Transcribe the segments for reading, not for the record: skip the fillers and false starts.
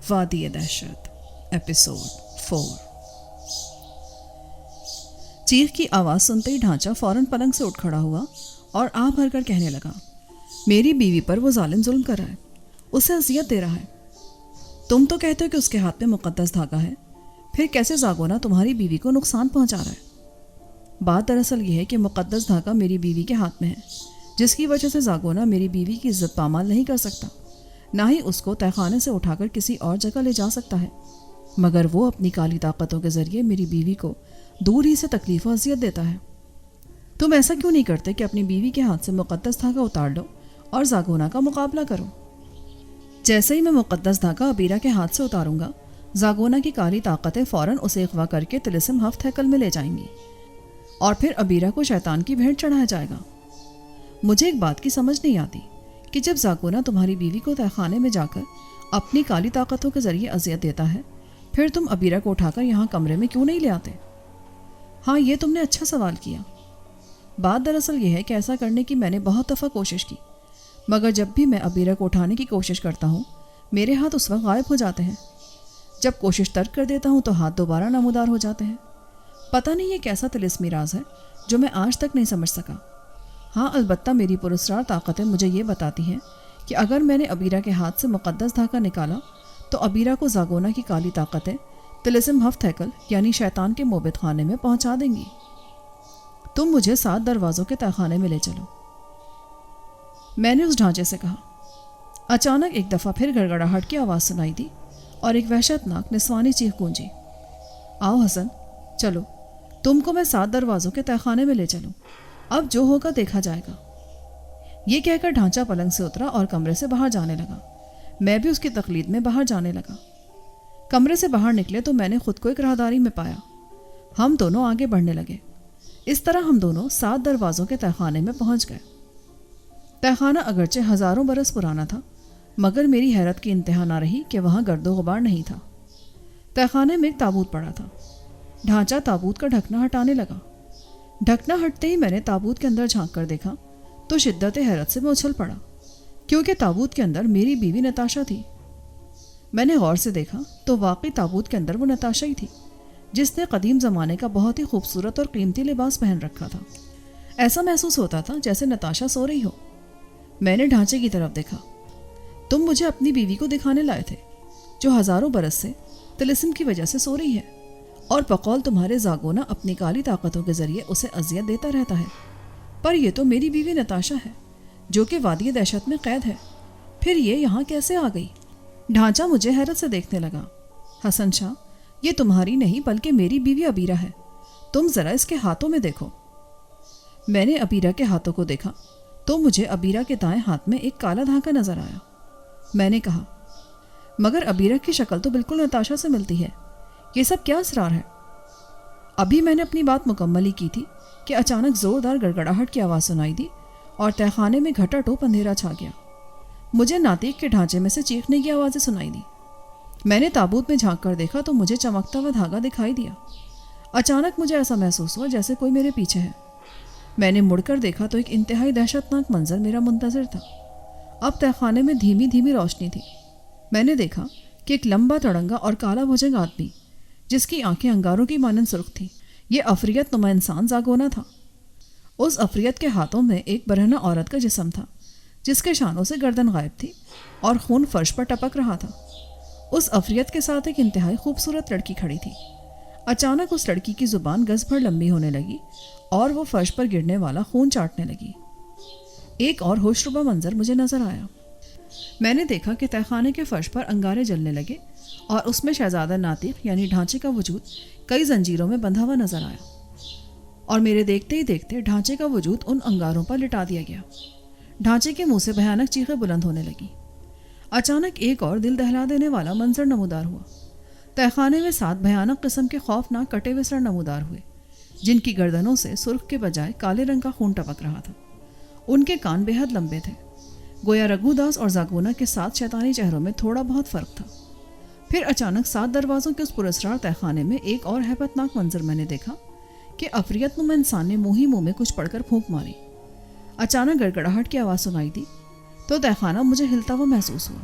وادی دہشت ایپیسوڈ 4۔ چیخ کی آواز سنتے ہی ڈھانچہ فوراً پلنگ سے اٹھ کھڑا ہوا اور آہ بھر کر کہنے لگا، میری بیوی پر وہ ظالم ظلم کر رہا ہے، اسے اذیت دے رہا ہے۔ تم تو کہتے ہو کہ اس کے ہاتھ میں مقدس دھاگا ہے، پھر کیسے زاگونا تمہاری بیوی کو نقصان پہنچا رہا ہے؟ بات دراصل یہ ہے کہ مقدس دھاگا میری بیوی کے ہاتھ میں ہے، جس کی وجہ سے زاگونا میری بیوی کی عزت پامال نہیں کر سکتا، نہ ہی اس کو تہہ خانے سے اٹھا کر کسی اور جگہ لے جا سکتا ہے، مگر وہ اپنی کالی طاقتوں کے ذریعے میری بیوی کو دور ہی سے تکلیف و اذیت دیتا ہے۔ تم ایسا کیوں نہیں کرتے کہ اپنی بیوی کے ہاتھ سے مقدس دھاگا اتار لو اور زاگونا کا مقابلہ کرو؟ جیسے ہی میں مقدس دھاگا ابیرہ کے ہاتھ سے اتاروں گا، زاگونا کی کالی طاقتیں فوراً اسے اغوا کر کے طلسم ہفت ہیکل میں لے جائیں گی اور پھر ابیرہ کو شیطان کی بھیٹ چڑھایا جائے گا۔ مجھے ایک بات کی سمجھ نہیں آتی کہ جب زاگونا تمہاری بیوی کو تہہ خانے میں جا کر اپنی کالی طاقتوں کے ذریعے اذیت دیتا ہے، پھر تم ابیرہ کو اٹھا کر یہاں کمرے میں کیوں نہیں لے آتے؟ ہاں، یہ تم نے اچھا سوال کیا۔ بات دراصل یہ ہے کہ ایسا کرنے کی میں نے بہت دفعہ کوشش کی، مگر جب بھی میں ابیرہ کو اٹھانے کی کوشش کرتا ہوں، میرے ہاتھ اس وقت غائب ہو جاتے ہیں۔ جب کوشش ترک کر دیتا ہوں تو ہاتھ دوبارہ نمودار ہو جاتے ہیں۔ پتہ نہیں یہ کیسا طلسمی راز ہے جو میں آج تک نہیں سمجھ سکا۔ ہاں، البتہ میری پراسرار طاقتیں مجھے یہ بتاتی ہیں کہ اگر میں نے ابیرہ کے ہاتھ سے مقدس دھاگا نکالا تو ابیرہ کو زاگونا کی کالی طاقتیں طلسم ہفت ہیکل یعنی شیطان کے موبد خانے میں پہنچا دیں گی۔ تم مجھے 7 دروازوں کے تہہ خانے میں لے چلو، میں نے اس ڈھانچے سے کہا۔ اچانک ایک دفعہ پھر گڑگڑاہٹ کی آواز سنائی دی اور ایک وحشتناک نسوانی چیخ گونجی، آؤ حسن، چلو، تم کو میں 7 دروازوں کے تہہ خانے میں لے چلوں، اب جو ہوگا دیکھا جائے گا۔ یہ کہہ کر ڈھانچہ پلنگ سے اترا اور کمرے سے باہر جانے لگا۔ میں بھی اس کی تقلید میں باہر جانے لگا۔ کمرے سے باہر نکلے تو میں نے خود کو ایک راہداری میں پایا۔ ہم دونوں آگے بڑھنے لگے۔ اس طرح ہم دونوں 7 دروازوں کے تہہ خانے میں پہنچ گئے۔ تہہ خانہ اگرچہ ہزاروں برس پرانا تھا، مگر میری حیرت کی انتہا نہ رہی کہ وہاں گرد و غبار نہیں تھا۔ تہہ خانے میں ایک تابوت پڑا تھا۔ ڈھانچہ تابوت کا ڈھکنا ہٹانے لگا۔ ڈھکنا ہٹتے ہی میں نے تابوت کے اندر جھانک کر دیکھا تو شدت حیرت سے میں اچھل پڑا، کیونکہ تابوت کے اندر میری بیوی نتاشا تھی۔ میں نے غور سے دیکھا تو واقعی تابوت کے اندر وہ نتاشا ہی تھی، جس نے قدیم زمانے کا بہت ہی خوبصورت اور قیمتی لباس پہن رکھا تھا۔ ایسا محسوس ہوتا تھا جیسے نتاشا سو رہی ہو۔ میں نے ڈھانچے کی طرف دیکھا۔ تم مجھے اپنی بیوی کو دکھانے لائے تھے، جو ہزاروں برس سے طلسم کی وجہ سے سو رہی ہے، اور بقول تمہارے زاگونا اپنی کالی طاقتوں کے ذریعے اسے اذیت دیتا رہتا ہے، پر یہ تو میری بیوی نتاشا ہے جو کہ وادی دہشت میں قید ہے، پھر یہ یہاں کیسے آ گئی؟ ڈھانچہ مجھے حیرت سے دیکھنے لگا۔ حسن شاہ، یہ تمہاری نہیں بلکہ میری بیوی ابیرہ ہے، تم ذرا اس کے ہاتھوں میں دیکھو۔ میں نے ابیرہ کے ہاتھوں کو دیکھا تو مجھے ابیرہ کے دائیں ہاتھ میں ایک کالا دھاگا نظر آیا۔ میں نے کہا، مگر ابیرہ کی شکل تو بالکل نتاشا سے ملتی ہے، یہ سب کیا اسرار ہے؟ ابھی میں نے اپنی بات مکمل ہی کی تھی کہ اچانک زوردار گڑگڑاہٹ کی آواز سنائی دی اور تہہ خانے میں گھٹا ٹوپ اندھیرا چھا گیا۔ مجھے ناطق کے ڈھانچے میں سے چیخنے کی آوازیں سنائی دی۔ میں نے تابوت میں جھانک کر دیکھا تو مجھے چمکتا ہوا دھاگا دکھائی دیا۔ اچانک مجھے ایسا محسوس ہوا جیسے کوئی میرے پیچھے ہے۔ میں نے مڑ کر دیکھا تو ایک انتہائی دہشتناک منظر میرا منتظر تھا۔ اب تہہ خانے میں دھیمی دھیمی روشنی تھی۔ میں نے دیکھا کہ ایک لمبا تڑنگا اور کالا بھجنگ آدمی، جس کی آنکھیں انگاروں کی مانند سرخ تھیں، یہ عفریت نما انسان زاگونا تھا۔ اس عفریت کے ہاتھوں میں ایک برہنہ عورت کا جسم تھا، جس کے شانوں سے گردن غائب تھی اور خون فرش پر ٹپک رہا تھا۔ اس عفریت کے ساتھ ایک انتہائی خوبصورت لڑکی کھڑی تھی۔ اچانک اس لڑکی کی زبان گز بھر لمبی ہونے لگی اور وہ فرش پر گرنے والا خون چاٹنے لگی۔ ایک اور ہوشربا منظر مجھے نظر آیا۔ میں نے دیکھا کہ تہہ خانے کے فرش پر انگارے جلنے لگے اور اس میں شہزادہ ناطق یعنی ڈھانچے کا وجود کئی زنجیروں میں بندھا ہوا نظر آیا، اور میرے دیکھتے ہی دیکھتے ڈھانچے کا وجود ان انگاروں پر لٹا دیا گیا۔ ڈھانچے کے منہ سے بھیانک چیخیں بلند ہونے لگی۔ اچانک ایک اور دل دہلا دینے والا منظر نمودار ہوا۔ تہہ خانے میں 7 بھیانک قسم کے خوفناک کٹے ہوئے سر نمودار ہوئے، جن کی گردنوں سے سرخ کے بجائے کالے رنگ کا خون ٹپک رہا تھا۔ ان کے کان بے حد لمبے تھے۔ گویا رگھو داس اور زاگونا کے 7 شیطانی چہروں میں تھوڑا بہت فرق تھا۔ پھر اچانک 7 دروازوں کے اس پراسرار تہہ خانے میں ایک اور ہیبتناک منظر میں نے دیکھا کہ عفریت نما انسان نے منہ ہی منہ میں کچھ پڑھ کر پھونک ماری۔ اچانک گڑگڑاہٹ کی آواز سنائی دی تو تہہ خانہ مجھے ہلتا ہوا محسوس ہوا۔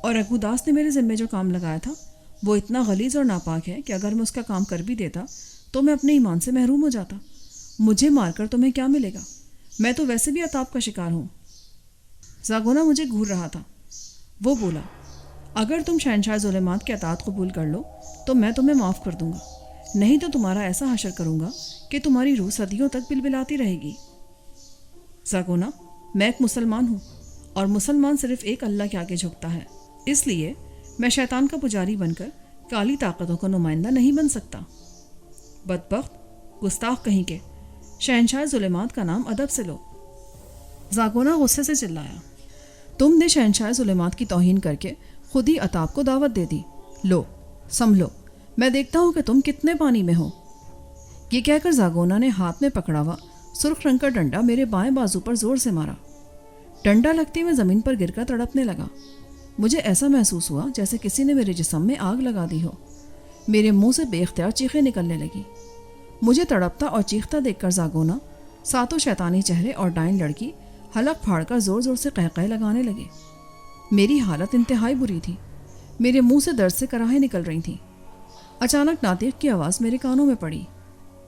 اور رگوداس نے میرے ذمے جو کام لگایا تھا وہ اتنا غلیظ اور ناپاک ہے کہ اگر میں اس کا کام کر بھی دیتا تو میں اپنے ایمان سے محروم ہو جاتا. مجھے مار کر تمہیں کیا ملے گا؟ میں تو ویسے بھی عطاب کا شکار ہوں. زاگونا مجھے گھور رہا تھا. وہ بولا، اگر تم شہنشاہ ظلمات کی اطاعت قبول کر لو تو میں تمہیں معاف کر دوں گا، نہیں تو تمہارا ایسا حشر کروں گا کہ تمہاری روح صدیوں تک بلبلاتی رہے گی. زاگونا، میں ایک مسلمان ہوں اور مسلمان صرف ایک اللہ کے آگے جھکتا ہے، اس لیے میں شیطان کا پجاری بن کر کالی طاقتوں کا نمائندہ نہیں بن سکتا. بدبخت، گستاخ کہیں کے، شہنشاہ ظلمات کا نام ادب سے لو. زاگونا غصے سے چلایا، تم نے شہنشاہ ظلمات کی توہین کر کے خود ہی عطاب کو دعوت دے دی. لو سنبھلو، میں دیکھتا ہوں کہ تم کتنے پانی میں ہو. یہ کہہ کر زاگونا نے ہاتھ میں پکڑا ہوا سرخ رنگ کا ڈنڈا میرے بائیں بازو پر زور سے مارا. ڈنڈا لگتے میں زمین پر گر کر تڑپنے لگا. مجھے ایسا محسوس ہوا جیسے کسی نے میرے جسم میں آگ لگا دی ہو. میرے منہ سے بے اختیار چیخیں نکلنے لگی. مجھے تڑپتا اور چیختا دیکھ کر زاگونا، ساتوں شیطانی چہرے اور ڈائن لڑکی حلق پھاڑ کر زور زور سے قہقہے لگانے لگے. میری حالت انتہائی بری تھی. میرے منہ سے درد سے کراہیں نکل رہی تھیں. اچانک ناطق کی آواز میرے کانوں میں پڑی،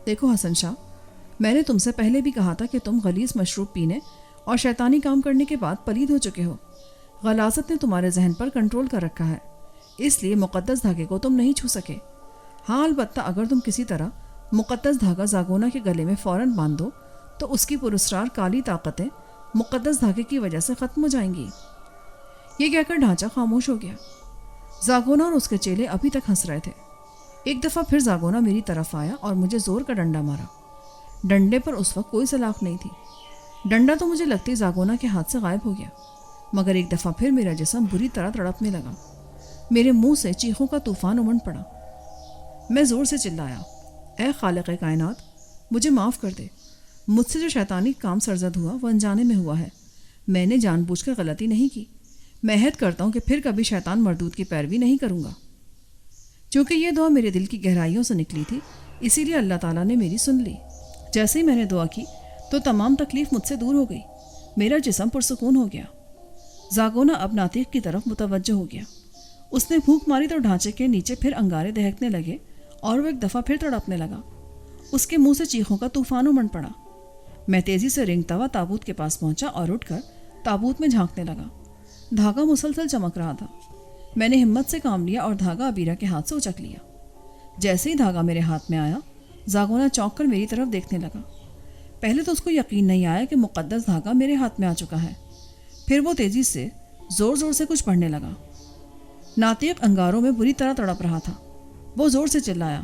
دیکھو حسن شاہ، میں نے تم سے پہلے بھی کہا تھا کہ تم غلیظ مشروب پینے اور شیطانی کام کرنے کے بعد پلید ہو چکے ہو. غلاظت نے تمہارے ذہن پر کنٹرول کر رکھا ہے، اس لیے مقدس دھاگے کو تم نہیں چھو سکے. ہاں البتہ اگر تم کسی طرح مقدس دھاگا زاگونا کے گلے میں فوراً باندھ دو تو اس کی پراسرار کالی طاقتیں مقدس دھاگے کی وجہ سے ختم ہو جائیں گی. یہ کہہ کر ڈھانچہ خاموش ہو گیا. زاگونا اور اس کے چیلے ابھی تک ہنس رہے تھے. ایک دفعہ پھر زاگونا میری طرف آیا اور مجھے زور کا ڈنڈا مارا. ڈنڈے پر اس وقت کوئی سلاخ نہیں تھی. ڈنڈا تو مجھے لگتی زاگونا کے ہاتھ سے غائب ہو گیا، مگر ایک دفعہ پھر میرا جسم بری طرح تڑپنے لگا. میرے منہ سے چیخوں کا طوفان امڑ پڑا. میں زور سے چلایا، اے خالق کائنات، مجھے معاف کر دے. مجھ سے جو شیطانی کام سرزد ہوا وہ انجانے میں ہوا ہے. میں نے جان بوجھ کر غلطی نہیں کی. میں عہد کرتا ہوں کہ پھر کبھی شیطان مردود کی پیروی نہیں کروں گا. چونکہ یہ دعا میرے دل کی گہرائیوں سے نکلی تھی، اسی لیے اللہ تعالیٰ نے میری سن لی. جیسے ہی میں نے دعا کی تو تمام تکلیف مجھ سے دور ہو گئی. میرا جسم پرسکون ہو گیا. زاگونا اب ناطق کی طرف متوجہ ہو گیا. اس نے پھونک ماری تو ڈھانچے کے نیچے پھر انگارے دہکنے لگے اور وہ ایک دفعہ پھر تڑپنے لگا. اس کے منہ سے چیخوں کا طوفان امڑ پڑا. میں تیزی سے رینگتا ہوا تابوت کے پاس پہنچا اور اٹھ کر تابوت میں جھانکنے لگا. دھاگا مسلسل چمک رہا تھا. میں نے ہمت سے کام لیا اور دھاگا ابیرہ کے ہاتھ سے اچک لیا. جیسے ہی دھاگا میرے ہاتھ میں آیا، زاگونا چونک کر میری طرف دیکھنے لگا. پہلے تو اس کو یقین نہیں آیا کہ مقدس دھاگا میرے ہاتھ میں آ چکا ہے. پھر وہ تیزی سے زور زور سے کچھ پڑھنے لگا. ناطق انگاروں میں بری طرح تڑپ رہا تھا. وہ زور سے چلایا،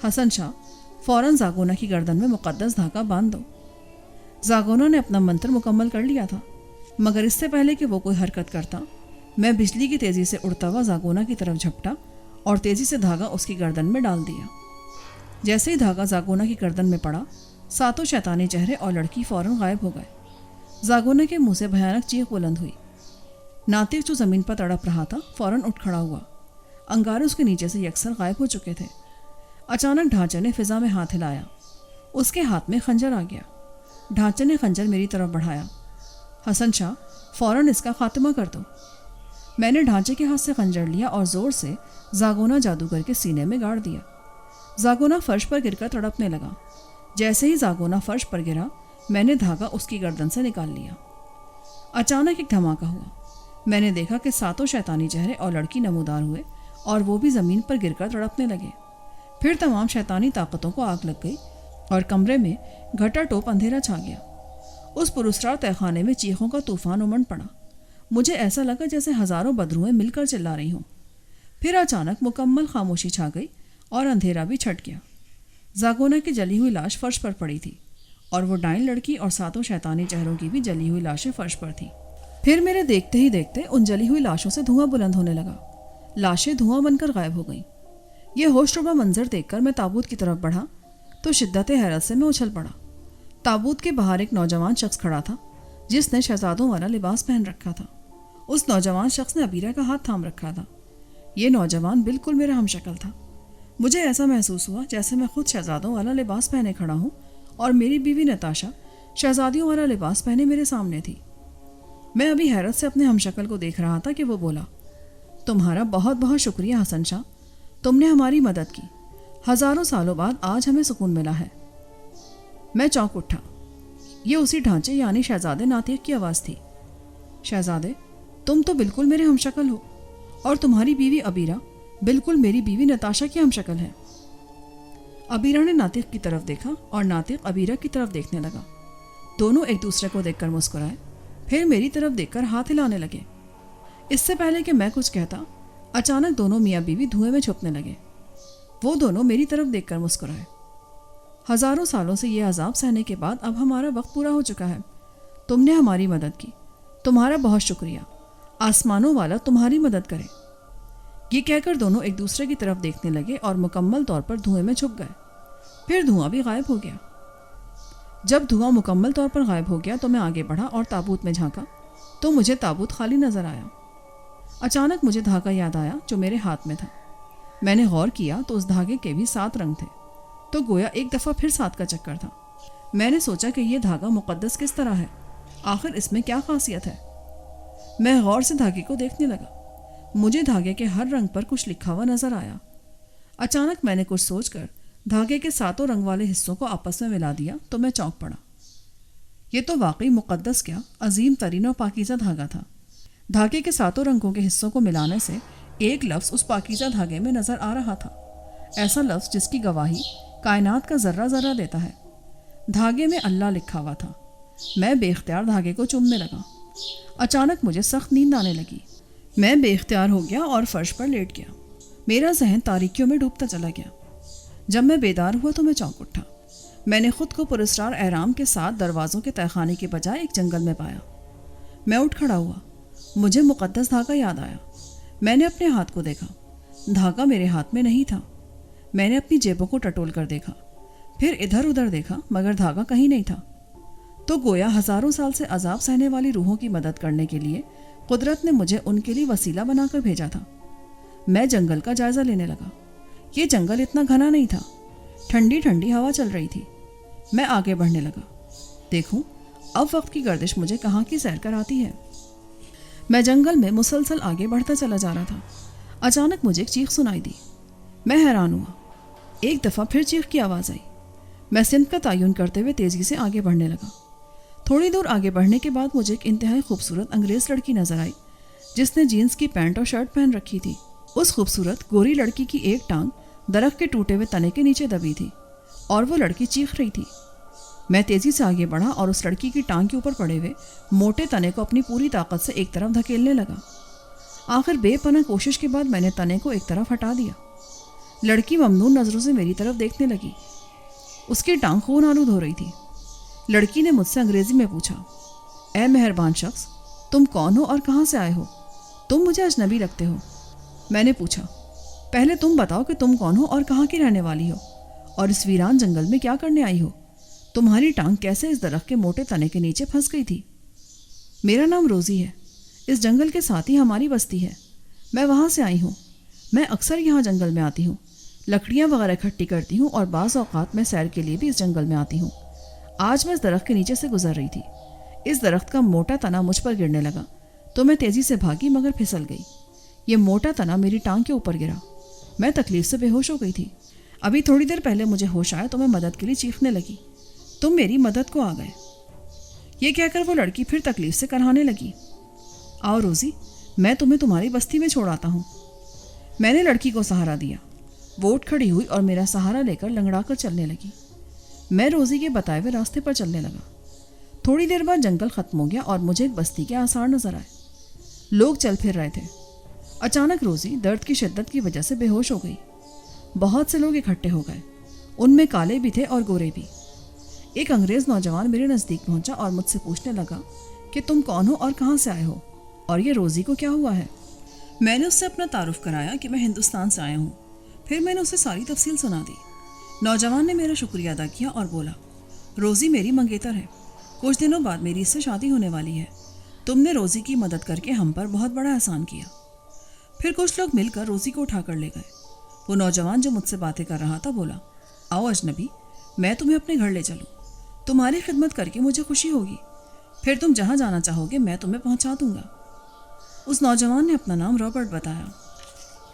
حسن شاہ، فوراً زاگونا کی گردن میں مقدس دھاگا باندھ دو. زاگونا نے اپنا منتر مکمل کر لیا تھا، مگر اس سے پہلے کہ وہ کوئی حرکت کرتا، میں بجلی کی تیزی سے اڑتا ہوا زاگونا کی طرف جھپٹا اور تیزی سے دھاگا اس کی گردن میں ڈال دیا. جیسے ہی دھاگا زاگونا کی گردن میں پڑا، ساتوں شیطانی چہرے اور لڑکی فوراً غائب ہو گئے. زاگونا کے منہ سے بھیانک چیخ بلند ہوئی. ناطق جو زمین پر تڑپ رہا تھا فوراً اٹھ کھڑا ہوا. انگارے اس کے نیچے سے یکسر غائب ہو چکے تھے. اچانک ڈھانچے نے فضا میں ہاتھ ہلایا. اس کے ہاتھ میں خنجر آ گیا. ڈھانچے نے خنجر میری طرف بڑھایا. حسن شاہ، فوراً اس کا خاتمہ کر دو. میں نے ڈھانچے کے ہاتھ سے خنجر لیا اور زور سے زاگونا جادوگر کے سینے میں گاڑ دیا. زاگونا فرش پر گر کر تڑپنے لگا. جیسے ہی زاگونا فرش پر گرا، میں نے دھاگا اس کی گردن سے نکال لیا. اچانک ایک دھماکہ ہوا. میں نے دیکھا کہ ساتوں شیطانی چہرے اور لڑکی نمودار ہوئے اور وہ بھی زمین پر گر کر تڑپنے لگے. پھر تمام شیطانی طاقتوں کو آگ لگ گئی اور کمرے میں گھٹا ٹوپ اندھیرا چھا گیا. اس پراسرار تہخانے میں چیخوں کا طوفان امڑ پڑا. مجھے ایسا لگا جیسے ہزاروں بدروئیں مل کر چلا رہی ہوں. پھر اچانک مکمل خاموشی چھا گئی اور اندھیرا بھی چھٹ گیا. زاگونا کی جلی ہوئی لاش فرش پر پڑی تھی اور وہ ڈائن لڑکی اور ساتوں شیطانی چہروں کی بھی جلی ہوئی لاشیں فرش پر تھیں. پھر میرے دیکھتے ہی دیکھتے ان جلی ہوئی لاشوں سے دھواں بلند ہونے لگا. لاشیں دھواں بن کر غائب ہو گئیں. یہ ہوش ربا منظر دیکھ کر میں تابوت کی طرف بڑھا تو شدت حیرت سے میں اچھل پڑا. تابوت کے باہر ایک نوجوان شخص کھڑا تھا جس نے شہزادوں والا لباس پہن رکھا تھا. اس نوجوان شخص نے ابیرہ کا ہاتھ تھام رکھا تھا. یہ نوجوان بالکل میرا ہم شکل تھا. مجھے ایسا محسوس ہوا جیسے میں خود شہزادوں والا لباس پہنے کھڑا ہوں اور میری بیوی نتاشا شہزادیوں والا لباس پہنے میرے سامنے تھی. میں ابھی حیرت سے اپنے ہم شکل کو دیکھ رہا تھا کہ وہ بولا، تمہارا بہت بہت شکریہ حسن شاہ، تم نے ہماری مدد کی، ہزاروں سالوں بعد آج ہمیں سکون ملا ہے۔ میں چونک اٹھا۔ یہ اسی ڈھانچے یعنی شہزادے ناطق کی آواز تھی۔ شہزادے، تم تو بالکل میرے ہم شکل ہو، اور تمہاری بیوی ابیرہ بالکل میری بیوی نتاشا کی ہم شکل ہے۔ ابیرہ نے ناطق کی طرف دیکھا اور ناطق ابیرہ کی طرف دیکھنے لگا۔ دونوں ایک دوسرے کو دیکھ کر مسکرائے، پھر میری طرف دیکھ کر ہاتھ ہلانے لگے۔ اس سے پہلے کہ میں کچھ کہتا، اچانک دونوں میاں بیوی دھوئیں میں چھپنے لگے۔ وہ دونوں میری طرف دیکھ کر مسکرائے۔ ہزاروں سالوں سے یہ عذاب سہنے کے بعد اب ہمارا وقت پورا ہو چکا ہے۔ تم نے ہماری مدد کی، تمہارا بہت شکریہ۔ آسمانوں والا تمہاری مدد کرے۔ یہ کہہ کر دونوں ایک دوسرے کی طرف دیکھنے لگے اور مکمل طور پر دھوئیں میں چھپ گئے۔ پھر دھواں بھی غائب ہو گیا۔ جب دھواں مکمل طور پر غائب ہو گیا تو میں آگے بڑھا اور تابوت میں جھانکا تو مجھے تابوت خالی نظر آیا۔ اچانک مجھے دھاگا یاد آیا جو میرے ہاتھ میں تھا۔ میں نے غور کیا تو اس دھاگے کے بھی 7 رنگ تھے، تو گویا ایک دفعہ پھر 7 کا چکر تھا۔ میں نے سوچا کہ یہ دھاگا مقدس کس طرح ہے، آخر اس میں کیا خاصیت ہے؟ میں غور سے دھاگے کو دیکھنے لگا۔ مجھے دھاگے کے ہر رنگ پر کچھ لکھا ہوا نظر آیا۔ اچانک میں نے کچھ سوچ کر دھاگے کے 7 رنگ والے حصوں کو آپس میں ملا دیا تو میں چونک پڑا۔ یہ تو واقعی مقدس کیا عظیم ترین اور پاکیزہ دھاگا تھا۔ دھاگے کے 7 رنگوں کے حصوں کو ملانے سے ایک لفظ اس پاکیزہ دھاگے میں نظر آ رہا تھا، ایسا لفظ جس کی گواہی کائنات کا ذرہ ذرہ دیتا ہے۔ دھاگے میں اللہ لکھا ہوا تھا۔ میں بے اختیار دھاگے کو چومنے لگا۔ اچانک مجھے سخت نیند آنے لگی۔ میں بے اختیار ہو گیا اور فرش پر لیٹ گیا۔ میرا ذہن تاریکیوں میں ڈوبتا چلا گیا۔ جب میں بیدار ہوا تو میں چونک اٹھا۔ میں نے خود کو پراسرار احرام کے 7 دروازوں کے تہہ خانے کے بجائے ایک جنگل میں پایا۔ میں اٹھ کھڑا ہوا۔ مجھے مقدس دھاگا یاد آیا۔ میں نے اپنے ہاتھ کو دیکھا۔ دھاگا میرے ہاتھ میں نہیں تھا۔ میں نے اپنی جیبوں کو ٹٹول کر دیکھا، پھر ادھر ادھر دیکھا، مگر دھاگا کہیں نہیں تھا۔ تو گویا ہزاروں سال سے عذاب سہنے والی روحوں کی مدد کرنے کے لیے قدرت نے مجھے ان کے لیے وسیلہ بنا کر بھیجا تھا۔ میں جنگل کا جائزہ لینے لگا۔ یہ جنگل اتنا گھنا نہیں تھا، ٹھنڈی ٹھنڈی ہوا چل رہی تھی۔ میں آگے بڑھنے لگا۔ دیکھوں اب وقت کی گردش مجھے کہاں کی سیر کراتی ہے۔ میں جنگل میں مسلسل آگے بڑھتا چلا جا رہا تھا۔ اچانک مجھے ایک چیخ سنائی دی۔ میں حیران ہوا۔ ایک دفعہ پھر چیخ کی آواز آئی۔ میں سمت کا تعین کرتے ہوئے تیزی سے آگے بڑھنے لگا۔ تھوڑی دور آگے بڑھنے کے بعد مجھے ایک انتہائی خوبصورت انگریز لڑکی نظر آئی جس نے جینس کی پینٹ اور شرٹ پہن رکھی تھی۔ اس خوبصورت گوری لڑکی کی ایک ٹانگ درخت کے ٹوٹے ہوئے تنے کے نیچے دبی تھی اور وہ لڑکی چیخ رہی تھی۔ میں تیزی سے آگے بڑھا اور اس لڑکی کی ٹانگ کے اوپر پڑے ہوئے موٹے تنے کو اپنی پوری طاقت سے ایک طرف دھکیلنے لگا۔ آخر بے پناہ کوشش کے بعد میں نے تنے کو ایک طرف ہٹا دیا۔ لڑکی ممنون نظروں سے میری طرف دیکھنے لگی۔ اس کی ٹانگ خون آلود ہو رہی تھی۔ لڑکی نے مجھ سے انگریزی میں پوچھا، اے مہربان شخص، تم کون ہو اور کہاں سے آئے ہو؟ تم مجھے اجنبی لگتے ہو۔ میں نے پوچھا، پہلے تم بتاؤ کہ تم کون ہو اور کہاں کی رہنے والی ہو، اور اس ویران جنگل میں کیا کرنے آئی ہو؟ تمہاری ٹانگ کیسے اس درخت کے موٹے تنے کے نیچے پھنس گئی تھی؟ میرا نام روزی ہے۔ اس جنگل کے ساتھ ہی ہماری بستی ہے۔ میں وہاں سے آئی ہوں۔ میں اکثر یہاں جنگل میں آتی ہوں، لکڑیاں وغیرہ اکٹھی کرتی ہوں اور بعض اوقات میں سیر کے لیے بھی اس جنگل میں آتی ہوں۔ آج میں اس درخت کے نیچے سے گزر رہی تھی۔ اس درخت کا موٹا تنا مجھ پر گرنے لگا تو میں تیزی سے بھاگی مگر پھسل گئی۔ یہ موٹا تنا میری ٹانگ کے اوپر گرا۔ میں تکلیف سے بے ہوش ہو گئی تھی۔ ابھی تھوڑی دیر پہلے مجھے ہوش آیا تو میں مدد کے لیے چیخنے لگی، تم میری مدد کو آ گئے۔ یہ کہہ کر وہ لڑکی پھر تکلیف سے کرہانے لگی، آؤ روزی، میں تمہیں تمہاری بستی میں چھوڑ آتا ہوں۔ میں نے لڑکی کو سہارا دیا۔ وہ اٹھ کھڑی ہوئی اور میرا سہارا لے کر لنگڑا کر چلنے لگی۔ میں روزی کے بتائے ہوئے راستے پر چلنے لگا۔ تھوڑی دیر بعد جنگل ختم ہو گیا اور مجھے ایک بستی کے آثار نظر آئے۔ لوگ چل پھر رہے تھے۔ اچانک روزی درد کی شدت کی وجہ سے بے ہوش ہو گئی۔ بہت سے لوگ اکٹھے ہو گئے، ان میں کالے بھی تھے اور گورے بھی۔ ایک انگریز نوجوان میرے نزدیک پہنچا اور مجھ سے پوچھنے لگا کہ تم کون ہو اور کہاں سے آئے ہو، اور یہ روزی کو کیا ہوا ہے؟ میں نے اس سے اپنا تعارف کرایا کہ میں ہندوستان سے آیا ہوں۔ پھر میں نے اسے ساری تفصیل سنا دی۔ نوجوان نے میرا شکریہ ادا کیا اور بولا، روزی میری منگیتر ہے، کچھ دنوں بعد میری اس سے شادی ہونے والی ہے۔ تم نے روزی کی مدد کر کے ہم پر بہت بڑا احسان کیا۔ پھر کچھ لوگ مل کر روزی کو اٹھا کر لے گئے۔ وہ نوجوان جو مجھ سے باتیں کر رہا تھا بولا، آؤ اجنبی، میں تمہیں اپنے گھر لے چلوں، تمہاری خدمت کر کے مجھے خوشی ہوگی، پھر تم جہاں جانا چاہو گے میں تمہیں پہنچا دوں گا۔ اس نوجوان نے اپنا نام رابرٹ بتایا۔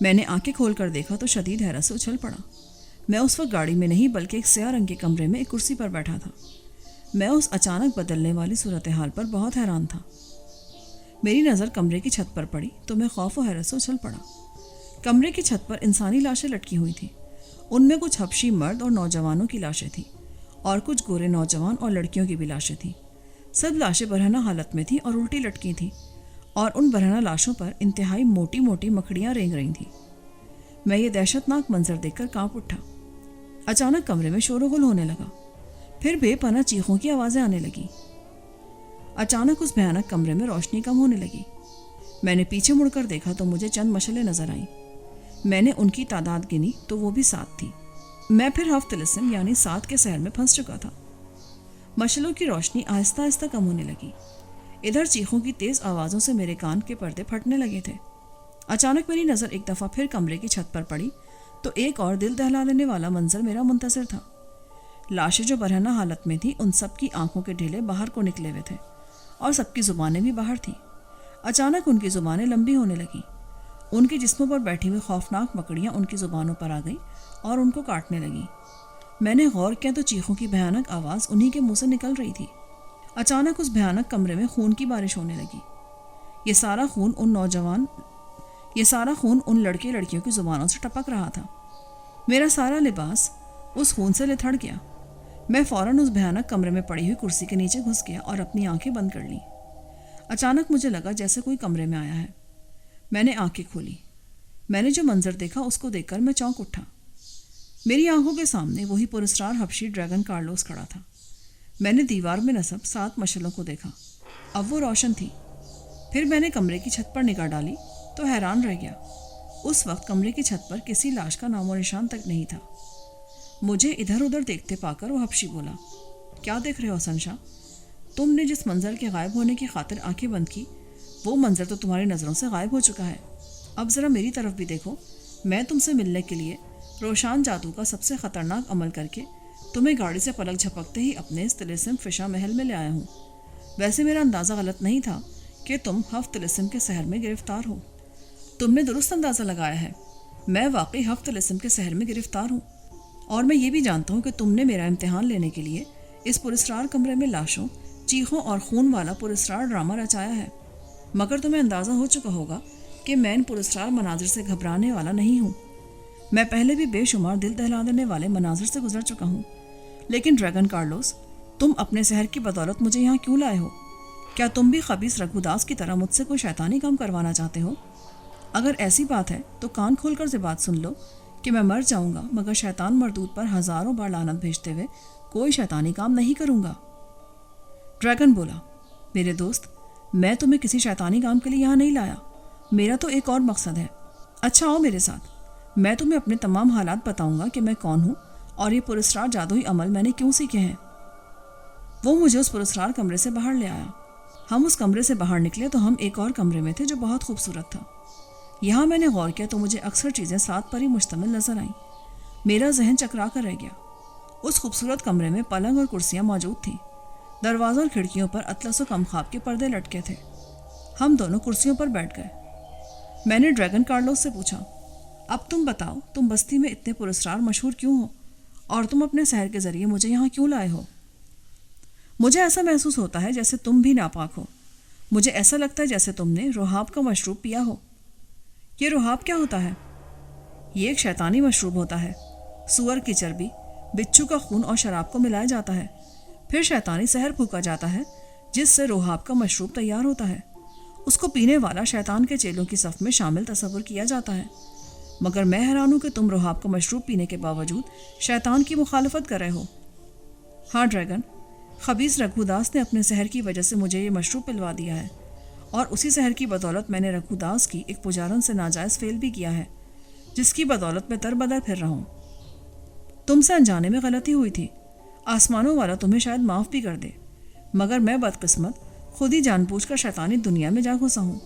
میں نے آنکھیں کھول کر دیکھا تو شدید حیرت سے اچھل پڑا۔ میں اس وقت گاڑی میں نہیں بلکہ ایک سیاہ رنگ کے کمرے میں ایک کرسی پر بیٹھا تھا۔ میں اس اچانک بدلنے والی صورتحال پر بہت حیران تھا۔ میری نظر کمرے کی چھت پر پڑی تو میں خوف و حیرت سے اچھل پڑا۔ کمرے کی چھت پر انسانی لاشیں لٹکی ہوئی تھیں۔ ان میں کچھ حبشی مرد اور نوجوانوں کی لاشیں تھیں اور کچھ گورے نوجوان اور لڑکیوں کی بھی لاشیں تھیں۔ سب لاشیں برہنہ حالت میں تھیں اور الٹی لٹکی تھیں، اور ان برہنہ لاشوں پر انتہائی موٹی موٹی مکڑیاں رینگ رہی تھیں۔ میں یہ دہشت ناک منظر دیکھ کر کانپ اٹھا۔ اچانک کمرے میں شور و غل ہونے لگا، پھر بے پناہ چیخوں کی آوازیں آنے لگیں۔ اچانک اس بھیانک کمرے میں روشنی کم ہونے لگی۔ میں نے پیچھے مڑ کر دیکھا تو مجھے چند مشعلیں نظر آئیں۔ میں نے ان کی تعداد گنی تو وہ بھی 7 تھی۔ میں پھر ہفت طلسم یعنی 7 کے سحر میں پھنس چکا تھا۔ مشعلوں کی روشنی آہستہ آہستہ کم ہونے لگی۔ ادھر چیخوں کی تیز آوازوں سے میرے کان کے پردے پھٹنے لگے تھے۔ اچانک میری نظر ایک دفعہ پھر کمرے کی چھت پر پڑی تو ایک اور دل دہلا لینے والا منظر میرا منتظر تھا۔ لاشیں جو برہنہ حالت میں تھیں ان سب کی آنکھوں کے ڈھیلے باہر کو نکلے ہوئے تھے اور سب کی زبانیں بھی باہر تھیں۔ اچانک ان کی زبانیں لمبی ہونے لگیں۔ ان کے جسموں پر بیٹھی ہوئی خوفناک مکڑیاں ان کی زبانوں پر آ گئیں اور ان کو کاٹنے لگیں۔ میں نے غور کیا تو چیخوں کی بھیانک آواز انہی کے منہ سے نکل رہی تھی۔ اچانک اس بھیانک کمرے میں خون کی بارش ہونے لگی۔ یہ سارا خون ان لڑکے لڑکیوں کی زبانوں سے ٹپک رہا تھا۔ میرا سارا لباس اس خون سے لتھڑ گیا۔ میں فوراً اس بھیانک کمرے میں پڑی ہوئی کرسی کے نیچے گھس گیا اور اپنی آنکھیں بند کر لیں۔ اچانک مجھے لگا جیسے کوئی کمرے میں آیا ہے۔ میں نے آنکھیں کھولی۔ میں نے جو منظر دیکھا اس کو دیکھ کر میں چونک اٹھا۔ میری آنکھوں کے سامنے وہی پراسرار حبشی ڈریگن کارلوس کھڑا تھا۔ میں نے دیوار میں نصب 7 مشعلوں کو دیکھا۔ اب وہ روشن تھی۔ پھر میں نے کمرے کی چھت پر نگاہ ڈالی تو حیران رہ گیا۔ اس وقت کمرے کی چھت پر کسی لاش کا نام و نشان تک نہیں تھا۔ مجھے ادھر ادھر دیکھتے پا کر وہ حبشی بولا، کیا دیکھ رہے ہو حسن شاہ؟ تم نے جس منظر کے غائب ہونے کی خاطر آنکھیں بند کی وہ منظر تو تمہاری نظروں سے غائب ہو چکا ہے۔ اب ذرا میری طرف بھی دیکھو۔ میں تم سے ملنے کے لیے روشان جادو کا سب سے خطرناک عمل کر کے تمہیں گاڑی سے پلک جھپکتے ہی اپنے اس طلسم فشا محل میں لے آیا ہوں۔ ویسے میرا اندازہ غلط نہیں تھا کہ تم ہفت طلسم کے سحر میں گرفتار ہو۔ تم نے درست اندازہ لگایا ہے۔ میں واقعی ہفت طلسم کے سحر میں گرفتار ہوں، اور میں یہ بھی جانتا ہوں کہ تم نے میرا امتحان لینے کے لیے اس پراسرار کمرے میں لاشوں، چیخوں اور خون والا پراسرار ڈرامہ رچایا ہے۔ مگر تمہیں اندازہ ہو چکا ہوگا کہ میں ان پراسرار مناظر سے گھبرانے والا نہیں ہوں۔ میں پہلے بھی بے شمار دل دہلا دینے والے مناظر سے گزر چکا ہوں، لیکن ڈریگن کارلوس، تم اپنے سحر کی بدولت مجھے یہاں کیوں لائے ہو؟ کیا تم بھی خبیث رگھو داس کی طرح مجھ سے کوئی شیطانی کام کروانا چاہتے ہو؟ اگر ایسی بات ہے تو کان کھول کر سے بات سن لو کہ میں مر جاؤں گا مگر شیطان مردود پر ہزاروں بار لعنت بھیجتے ہوئے کوئی شیطانی کام نہیں کروں گا۔ ڈریگن بولا، میرے دوست، میں تمہیں کسی شیطانی کام کے لیے یہاں نہیں لایا۔ میرا تو ایک اور مقصد ہے۔ اچھا آؤ میرے ساتھ، میں تمہیں اپنے تمام حالات بتاؤں گا کہ میں کون ہوں اور یہ پراسرار جادوئی عمل میں نے کیوں سیکھے ہیں۔ وہ مجھے اس پراسرار کمرے سے باہر لے آیا۔ ہم اس کمرے سے باہر نکلے تو ہم ایک اور کمرے میں تھے جو بہت خوبصورت تھا۔ یہاں میں نے غور کیا تو مجھے اکثر چیزیں 7 پر ہی مشتمل نظر آئیں۔ میرا ذہن چکرا کر رہ گیا۔ اس خوبصورت کمرے میں پلنگ اور کرسیاں موجود تھیں۔ دروازوں اور کھڑکیوں پر اطلس و کمخاب کے پردے لٹکے تھے۔ ہم دونوں کرسیوں پر بیٹھ گئے۔ میں نے ڈریگن کارلوس سے پوچھا، اب تم بتاؤ، تم بستی میں اتنے پراسرار مشہور کیوں ہو اور تم اپنے سحر کے ذریعے مجھے یہاں کیوں لائے ہو؟ مجھے ایسا محسوس ہوتا ہے جیسے تم بھی ناپاک ہو۔ مجھے ایسا لگتا ہے جیسے تم نے رحاب کا مشروب پیا ہو۔ یہ رحاب کیا ہوتا ہے؟ یہ ایک شیطانی مشروب ہوتا ہے۔ سور کی چربی، بچھو کا خون اور شراب کو ملایا جاتا ہے، پھر شیطانی زہر پھونکا جاتا ہے جس سے رحاب کا مشروب تیار ہوتا ہے۔ اس کو پینے والا شیطان کے چیلوں کی صف میں شامل تصور کیا جاتا ہے۔ مگر میں حیران ہوں کہ تم رحاب کا مشروب پینے کے باوجود شیطان کی مخالفت کر رہے ہو۔ ہاں ڈریگن، خبیث رگھو داس نے اپنے سحر کی وجہ سے مجھے یہ مشروب پلوا دیا ہے، اور اسی سحر کی بدولت میں نے رگھو داس کی ایک پجارن سے ناجائز فعل بھی کیا ہے، جس کی بدولت میں تر بدر پھر رہا ہوں۔ تم سے انجانے میں غلطی ہوئی تھی، آسمانوں والا تمہیں شاید معاف بھی کر دے، مگر میں بدقسمت خود ہی جان بوجھ کر شیطانی دنیا میں جا گھسا ہوں۔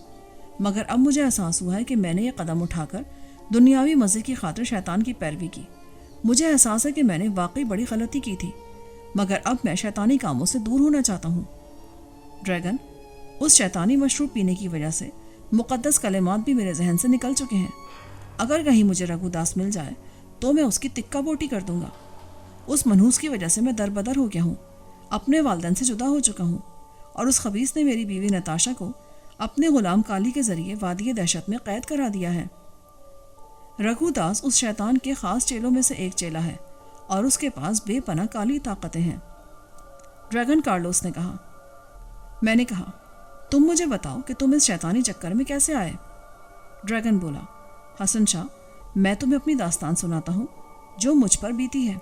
مگر اب مجھے احساس ہوا ہے کہ میں نے یہ قدم اٹھا کر دنیاوی مزے کی خاطر شیطان کی پیروی کی۔ مجھے احساس ہے کہ میں نے واقعی بڑی غلطی کی تھی، مگر اب میں شیطانی کاموں سے دور ہونا چاہتا ہوں۔ ڈریگن، اس شیطانی مشروب پینے کی وجہ سے مقدس کلمات بھی میرے ذہن سے نکل چکے ہیں۔ اگر کہیں مجھے رگھو داس مل جائے تو میں اس کی تکہ بوٹی کر دوں گا. اس منحوس کی وجہ سے میں دربدر ہو گیا ہوں، اپنے والدین سے جدا ہو چکا ہوں، اور اس خبیث نے میری بیوی نتاشا کو اپنے غلام کالی کے ذریعے وادی دہشت میں قید کرا دیا ہے. رگھو داس اس شیطان کے خاص چیلوں میں سے ایک چیلا ہے اور اس کے پاس بے پناہ کالی طاقتیں ہیں. ڈریگن کارلوس نے کہا. میں نے کہا تم مجھے بتاؤ کہ تم اس شیطانی چکر میں کیسے آئے؟ ڈریگن بولا. حسن شاہ، میں تمہیں اپنی داستان سناتا ہوں جو مجھ پر بیتی ہے.